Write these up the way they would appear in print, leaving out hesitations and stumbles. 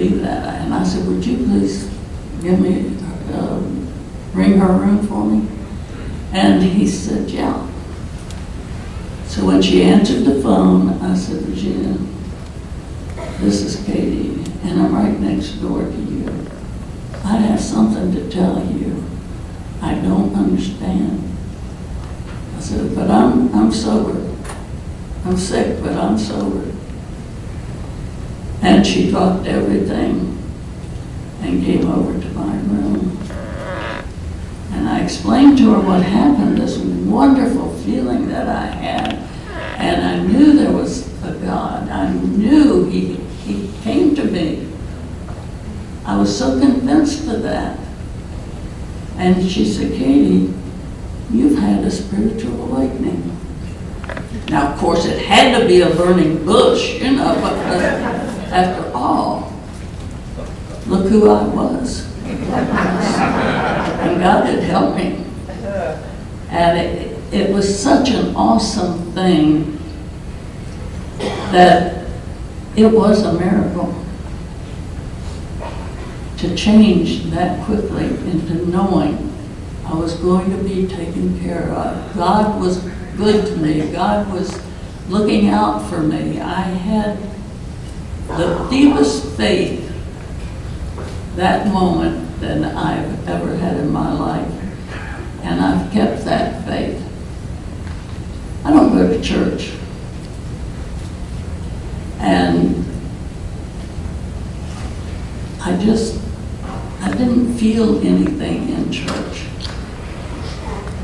do that. And I said, would you please ring her room for me? And he said, yeah. So when she answered the phone, I said, Regina, this is Katie, and I'm right next door to you. I have something to tell you. I don't understand. I said, but I'm sober. I'm sick, but I'm sober. And she dropped everything and came over to my room. And I explained to her what happened, this wonderful feeling that I had. And I knew there was a God. I knew He came to me. I was so convinced of that. And she said, Katie, you've had a spiritual awakening. Now, of course, it had to be a burning bush, you know, but after all, look who I was. And God had helped me. And it was such an awesome thing that it was a miracle to change that quickly into knowing I was going to be taken care of. God was good to me. God was looking out for me. I had the deepest faith that moment than I've ever had in my life. And I've kept that faith. I don't go to church. And I didn't feel anything in church.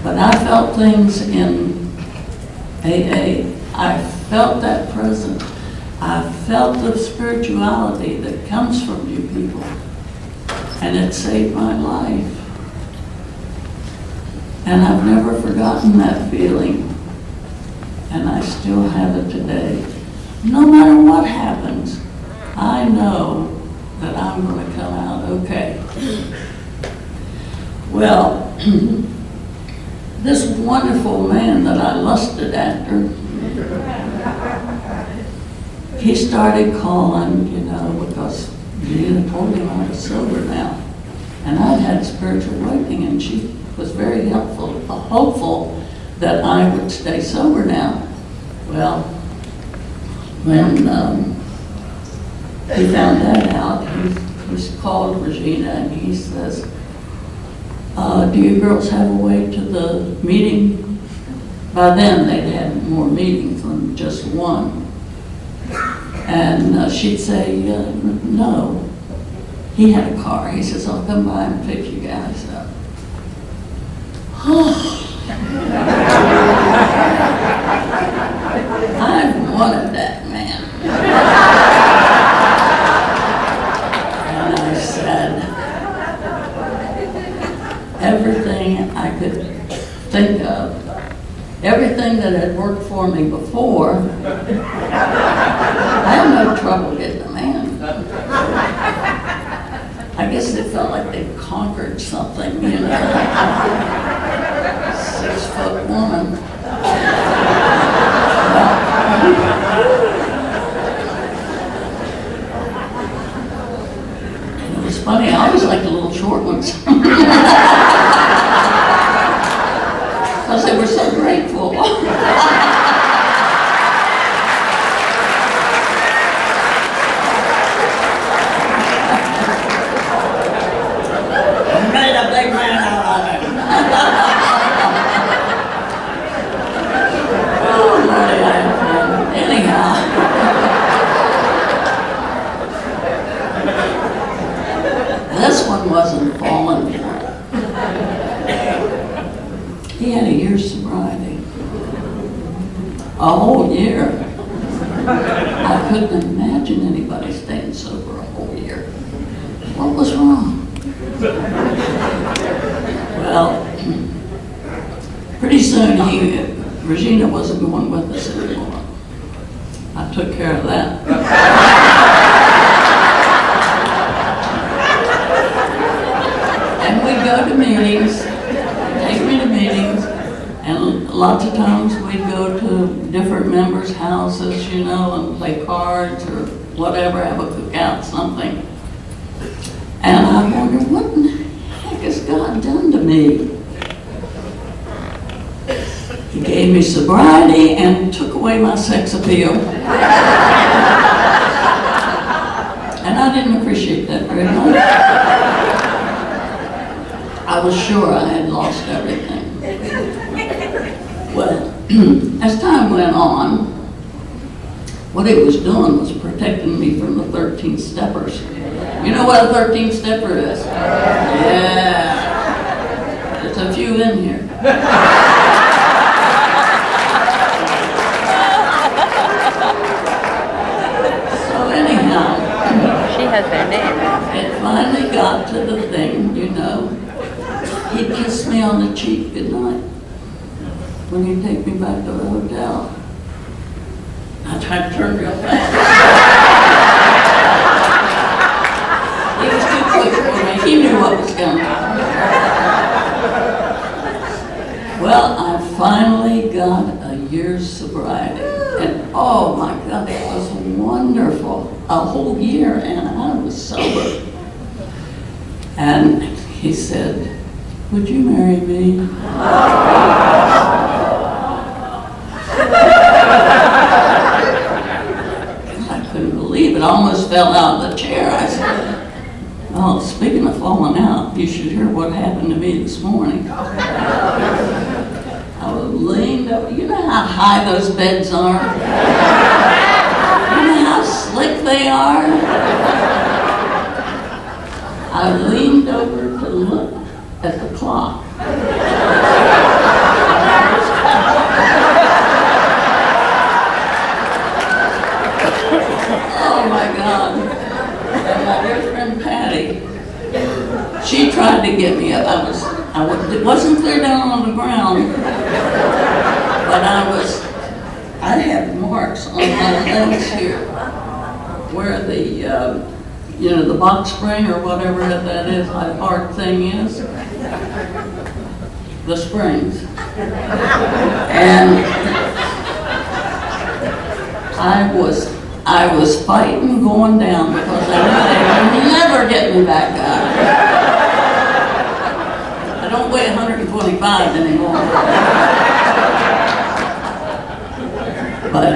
But I felt things in AA. I felt that presence. I felt the spirituality that comes from you people. And it saved my life. And I've never forgotten that feeling. And I still have it today. No matter what happens, I know that I'm going to come out okay. Well, this wonderful man that I lusted after, he started calling, you know, because Gina told him I was sober now. And I'd had a spiritual awakening, and she was very hopeful that I would stay sober now. Well, when he found that out, he called Regina and he says, do you girls have a way to the meeting? By then they'd had more meetings than just one. And she'd say, no. He had a car. He says, I'll come by and pick you guys up. I wanted that man. And I said, everything I could think of, everything that had worked for me before, I had no trouble getting a man. I guess it felt like they conquered something, you know. 6-foot woman. It was funny, I always liked the little short ones. Because they were so grateful. Made a big man out of it. Oh, Lordy, I have fun. Anyhow. This one wasn't falling for it. He had a year's sobriety. A whole year. I couldn't imagine anybody staying sober a whole year. What was wrong? Well, pretty soon Regina wasn't going with us anymore. I took care of that. And we'd go to meetings, take me to meetings, and lots of times we'd go to different members' houses, you know, and play cards or whatever, have a cookout, something. And I wondered, what in the heck has God done to me? He gave me sobriety and took away my sex appeal. And I didn't appreciate that very much. I was sure I had lost everything. Well, as time went on, what he was doing was protecting me from the 13 steppers. You know what a 13 stepper is? Yeah. There's a few in here. So anyhow, She has their name. it finally got to the thing, you know. He'd kiss me on the cheek goodnight when he'd take me back to the hotel. I tried to turn real fast. He was too quick for me. He knew what was coming. Well, I finally got a year's sobriety. And oh my God, it was wonderful. A whole year and I was sober. And he said, "Would you marry me?" I couldn't believe it. I almost fell out of the chair. I said, "Oh, speaking of falling out, you should hear what happened to me this morning." I was leaned over. You know how high those beds are? You know how slick they are? I leaned over to look at the clock. Oh my God. And my dear friend Patty, she tried to get me up. It wasn't clear down on the ground, but I had marks on my legs here where the box spring or whatever that is, that hard thing is, the springs. And I was fighting going down because I knew they would never get me back up. I don't weigh 125 anymore. But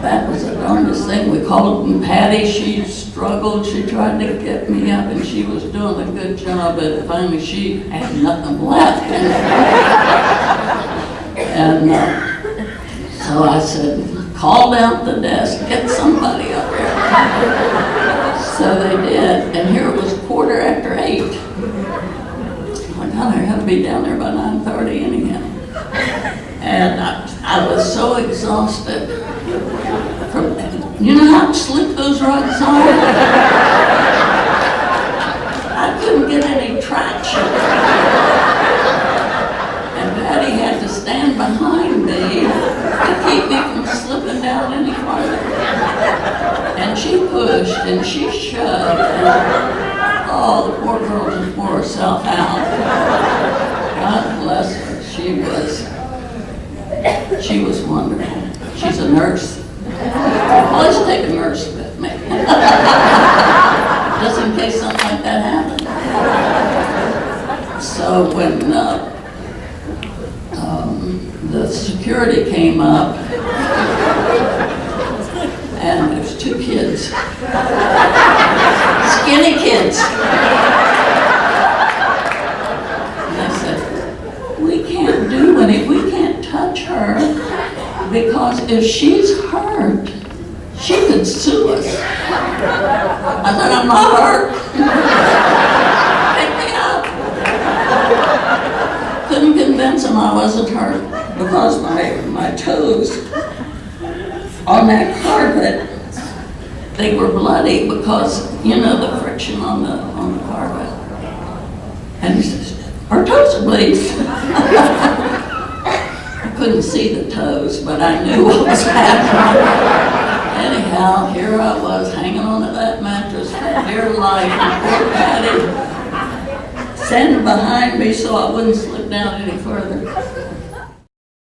that was the darndest thing. We called her Patty. She struggled. She tried to get me up, and she was doing a good job. But finally, she had nothing left. And so I said, "Call down to the desk, get somebody up here." So they did, and here it was 8:15. My God, I had to be down there by 9:30 anyhow. And I was so exhausted. You know how slick those rugs are? I couldn't get any traction. And Patty had to stand behind me to keep me from slipping down any farther. And she pushed and she shoved. And, oh, the poor girl just wore herself out. God bless her. She was wonderful. She's a nurse. Always take a nurse with me. Just in case something like that happened. So when the security came up, and there's 2 kids. Skinny kids. And I said, "We can't do anything. We can't touch her because if she's hurt, she could sue us." I said, "I'm not hurt." Pick me up. Couldn't convince him I wasn't hurt because my toes on that carpet, they were bloody because, the friction on the carpet. And he says, "Our toes are bleeding." I couldn't see the toes, but I knew what was happening. Anyhow, here I was hanging onto that mattress for dear life, and poor Patty standing behind me so I wouldn't slip down any further.